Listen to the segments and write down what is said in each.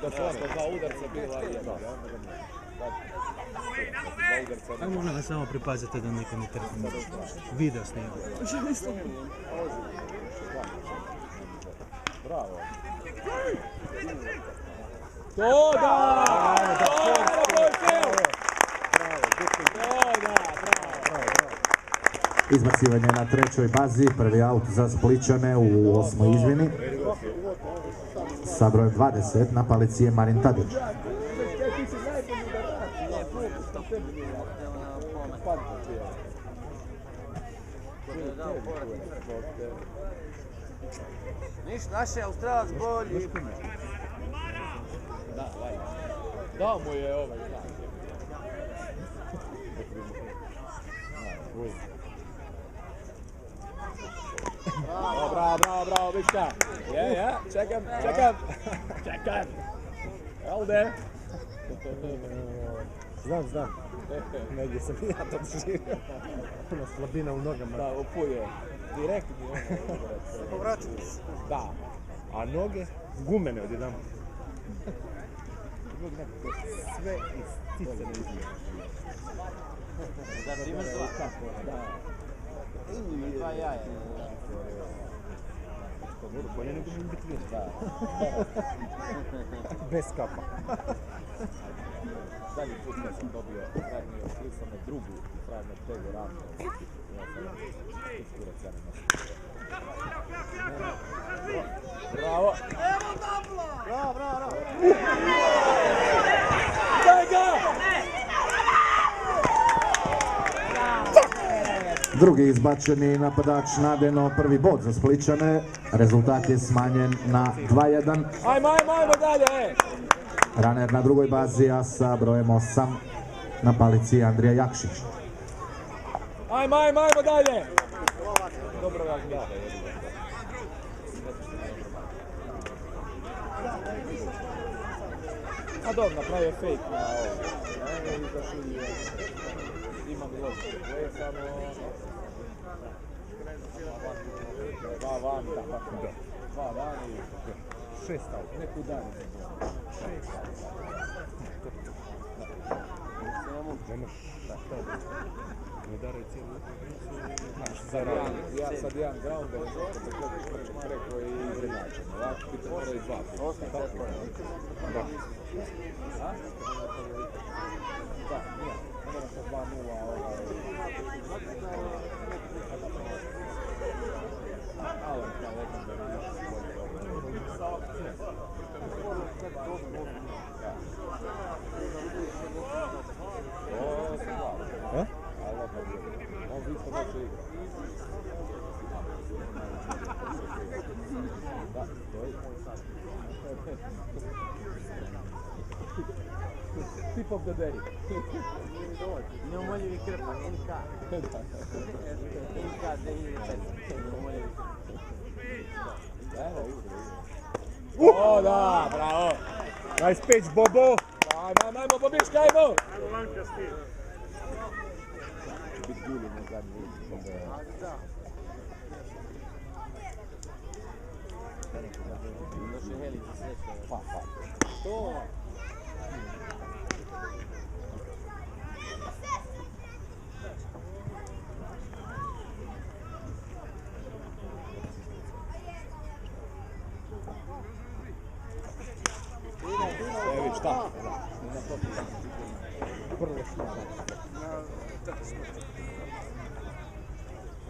Da su ono dva udarca bila jedna. Ajmo molim vas samo pripazite da niko ne trpi. Video snima. Bravo. To da! Izbacivanje na trećoj bazi, prvi aut za Spličane u 8. izmjeni. Sa brojem 20 na palici je Marin Tadić. Niš, naš je Australac bolji. Da mu je ovaj znak. Bravo, Viška. Čekam. Elde. Znam. Negdje sam i ja to doživio. Ona slabina u nogama. Da, opuje. Direktni. Povraćaju se. Da. A noge gumene odjedan. Sve isticane izmjene. Zato imaš dva. Ima dva jaja. Bolje nego mi biti više. Bez kapa. Zadnji put kad sam dobio zadnji oslisam na drugu pravno tego ranu. Ja sam iskurac ja ne nosim. Bravo! Bravo! Daj ga! Drugi izbačeni napadač Nadeno, prvi bod za Spličane. Rezultat je smanjen na 2:1. Ajmo dalje! Raner na drugoj bazi, a sa brojem 8 na palici Andrija Jakšić. Ajmo dalje! Dobro ga gleda. A dobro, napravio fake na ovo. Imam logiku. To je samo... Dva vani. 6 aut. Neku dan. Ne daraj cijelu utakmicu. Sad jedan grounder, preko je izrenačen. Ovako biti mora i dva. Da. A? Da, nije. Mora sa 2:0 Alan kao legendarni. On visto neće igra. Da, to je. Tip of the day. Neumoljivi krpa, NK. NK 2004. Neumoljivi krpa. O, da, bravo. Nice pitch, Bobo! Ajmo, Bobiška, ajmo! Će biti guli na zadnji ulici. Došli helici sreće. Pa. To! Evi, šta? Prvo što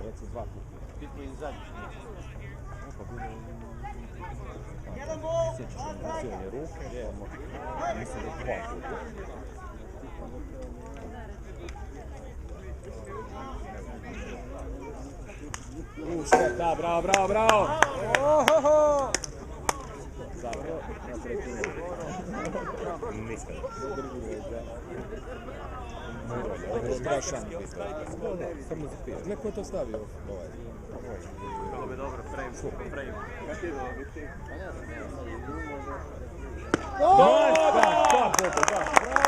Recu dva puta. Pitno i zadnji. Sjećaš mi naciranje ruke? Mislim da dva puta. Šteta, bravo! Zapravo, na trećinu. Nisam. Ovo je strašan. Samo za pijet. Neko je to stavio ovaj. Bilo bi dobro, frame.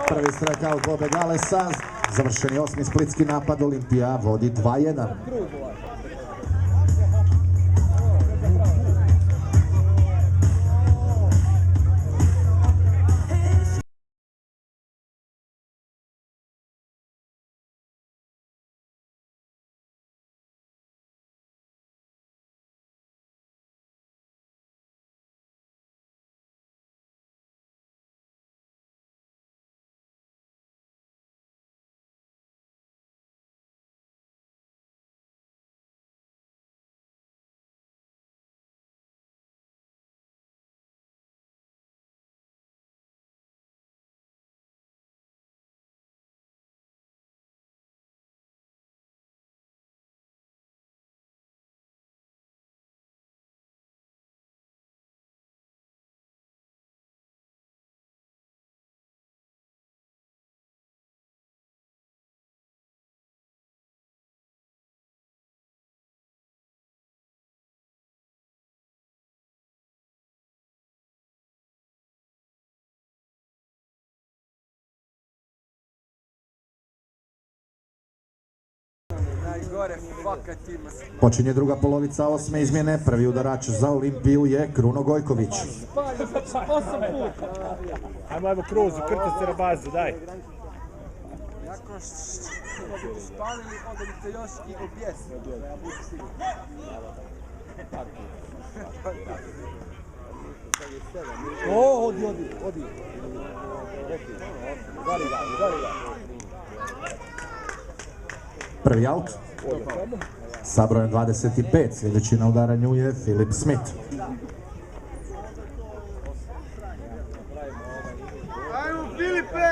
Prvi strikeout Bobe Galesa, završeni 8. splitski napad, Olimpija vodi 2:1. gore, fakat ima se. Počinje druga polovica osme izmjene. Prvi udarač za Olimpiju je Kruno Gojković. Ajmo Kruzu, krta se na bazu, daj. Nakon što budu spalili, onda bi se još i objesili. Ja budu sigurno. Odi. Prvi aut. Sa brojem 25. Sljedeći na udaranju je Filip Smith. Ajmo Filipe!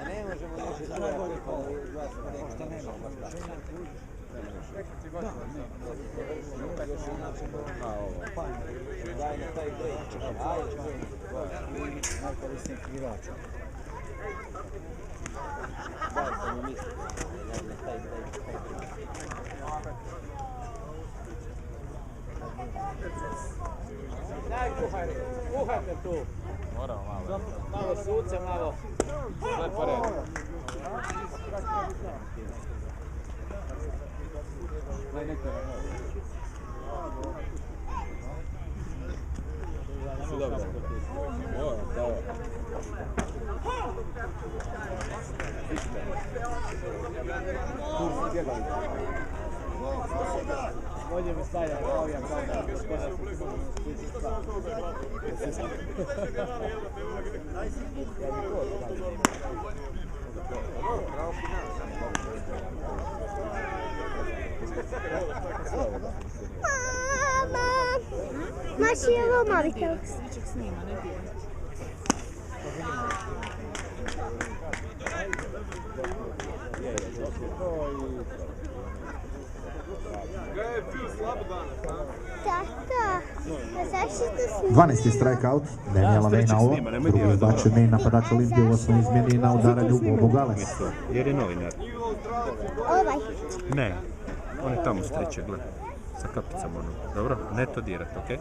Ne možemo još možda nema. Daj na taj break. Najkorisnijih igrača. Daj sam u misli. Daj na taj break. Daj kuhajte tu. Moramo malo. Malo suce, malo. Sve po redu. Si dobro. Bolje mi stavlja ovija kao da gospoda Maš je ovo mobitel. Tata, a zašto to 12. strikeout. Daniela Vejnao. Drugi izbačeni napadač Olimpije u osmoj izmjeni na udaranju Bobo Gales. Jer je novinar. ovaj? Ne, on je tamo s treće, gleda. Sa kapicom onom. Dobro, ne to dirat, okej?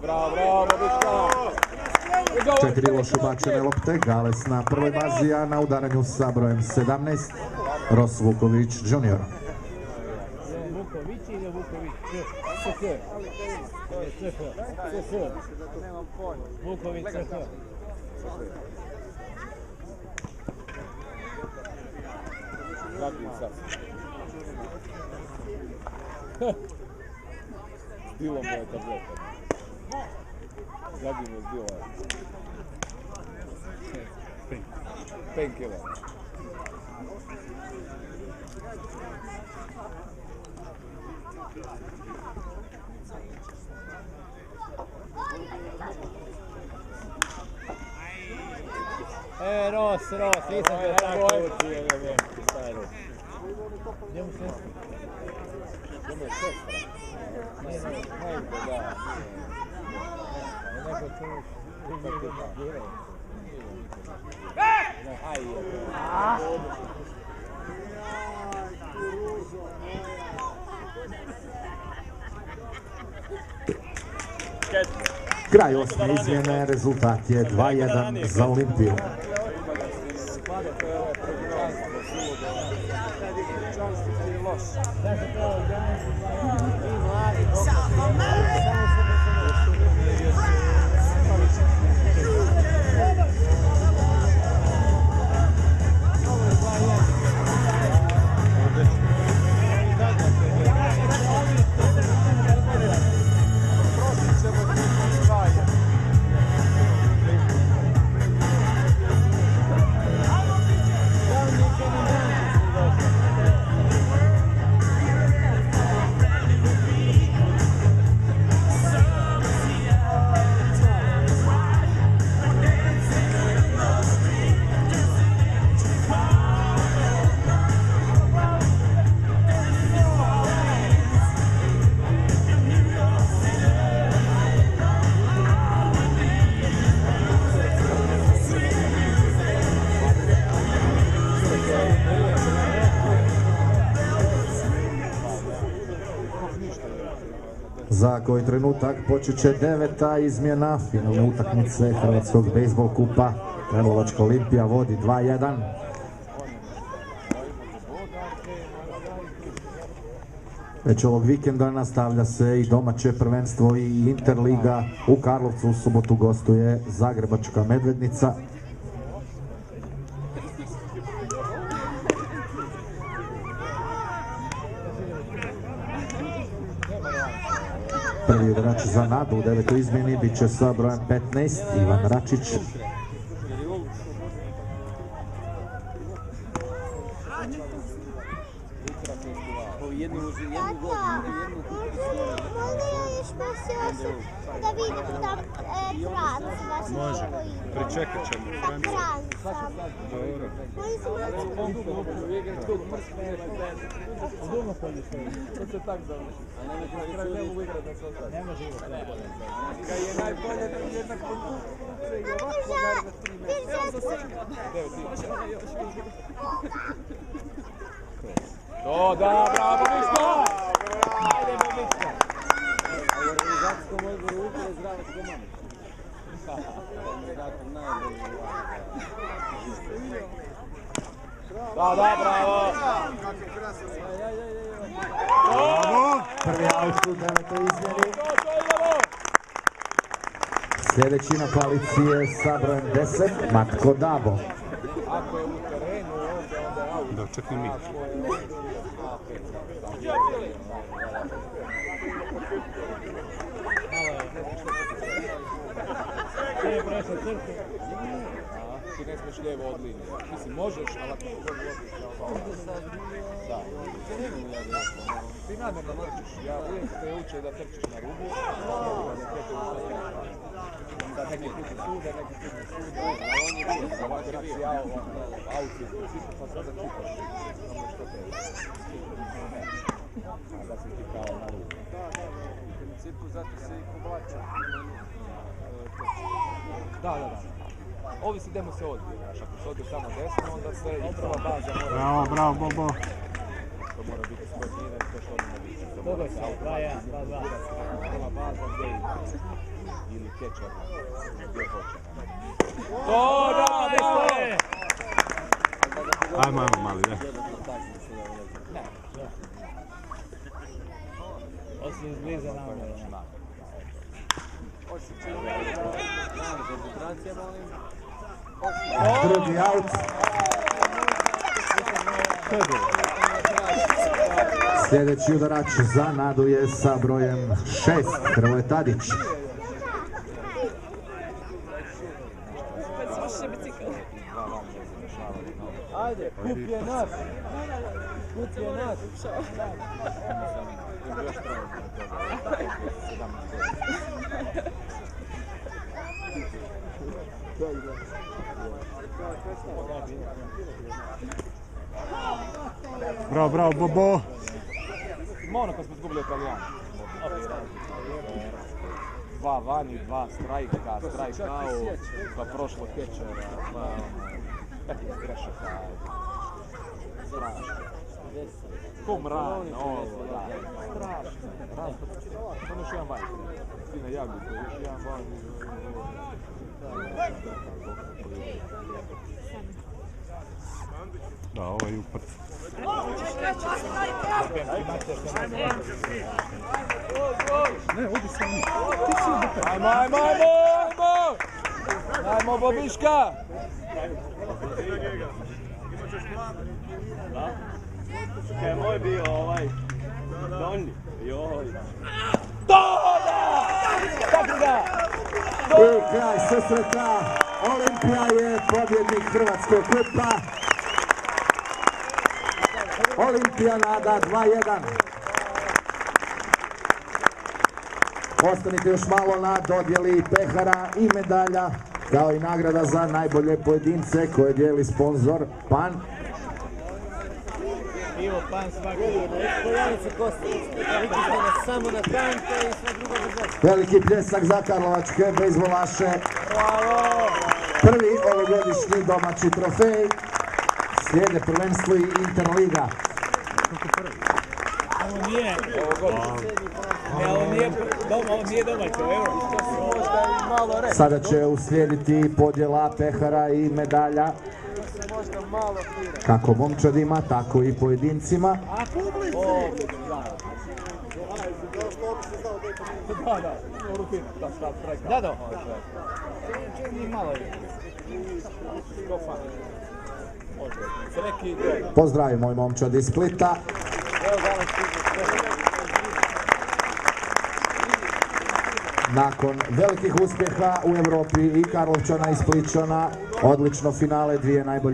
Bravo, Bobička! 4 loše bačene lopte. Gales na prvoj bazi, a na udaranju sa brojem 17 Ros Vuković Jr. Vuković ili Vuković? Vuković CH. Zadnji sad. Zdilo mu je tableta. Zadnji mu zdilo je. Painkiller. Ros, nisam ga tako učio. Gdje mu sestra? Gdje mu je sestra? Majko, da. Neko čuš. Kraj osme izmjene, rezultat je 2-1 za Olimpiju. Za koji trenutak počet će 9. izmjena finalne utakmice Hrvatskog bejsbol kupa. Karlovačka Olimpija vodi 2-1. Već ovog vikenda nastavlja se i domaće prvenstvo i Interliga. U Karlovcu u subotu gostuje Zagrebačka Medvednica. Prvi igrač za nadu u 9. izmjeni bit će sa brojem 15 Ivan Račić. Da vidim tam trans. Može, pričekat ćemo. Dobro. To se tak zove. Ne mogu igrati na sve. Ne može igrati. Kad je najbolje da je jedna konstrukcija i ovako naravno 3 metra. Evo za se igra. To da, bravo Bobičko! Ajde Bobičko! A u organizacijskom odboru upravo zdravac komanda. Da, bravo! Prvi aut u 9. izmjeni. Sljedeći na koalicije sa brojem 10 Matko Dabo. Ako je u terenu, onda je aut. Da, čekaj mi. Sve prešao crtu. Ti ne smiješ lijevo od linije. Mislim, možeš, ali ako da. Ti namjerno mrčiš. Ja uvijek te učio da trčiš na rubu. Da neki put u sude, neki put u sude. Ali on je bio. Ovako si ja auti. Pa sada čitaš. Samo što te je. A da si ti kao na rubu. U principu zato se i povlača. Da. Ovisi gdje mu se odbije, znaš, ako se odbije samo desno, onda se i prva baza mora... Bravo, Bobo. To mora biti sportnije, to što ne više. Dobro se, 2-1, 2-2. Prva baza gdje ide. Ili catcher, gdje hoće. To da, desno! Ajmo, mali, da. Osim izbliza namjerno. Drugi aut. Sljedeći udarač za nadu je sa brojem 6 Hrvoje Tadić. Ajde, kup je naš! Kup je naš! Bravo, Bobo. Ono kad smo izgubili Italijani. 2 vani, 2 strajka, strajkao, pa prošlo catchera, pa nekih grešaka. Strašno. Ko mran, ovo, da. Strašno. Samo još jedan van. Ti na jagu, to je još jedan van. Da, ovaj uprt. Ne, odi sami. Ajmo! Ajmo, Bobiška! Kaj moj bio donji. Joj. I kraj susreta. Olimpija je pobjednik Hrvatskog kupa. Olimpija nada 2-1. Ostanite još malo na dodjeli pehara i medalja, kao i nagrada za najbolje pojedince koje dijeli sponzor PAN. Ivo Pan svaki. Poljanice Kostić. Samo na kante i sve drugo bez. Veliki pljesak za karlovačke bejzbolaše. Prvi ovogodišnji domaći trofej. Slijede prvenstvo i Interliga. Ovo nije. Ovo nije domaće, evo. Možda i malo reći. Sada će uslijediti podjela pehara i medalja, Možda malo hira. kako momčadima, tako i pojedincima. Da. Čini malo je. Pozdravimo i momčad iz Splita. Nakon velikih uspjeha u Europi i Karlovčana i Spličana, odlično finale, dvije najbolje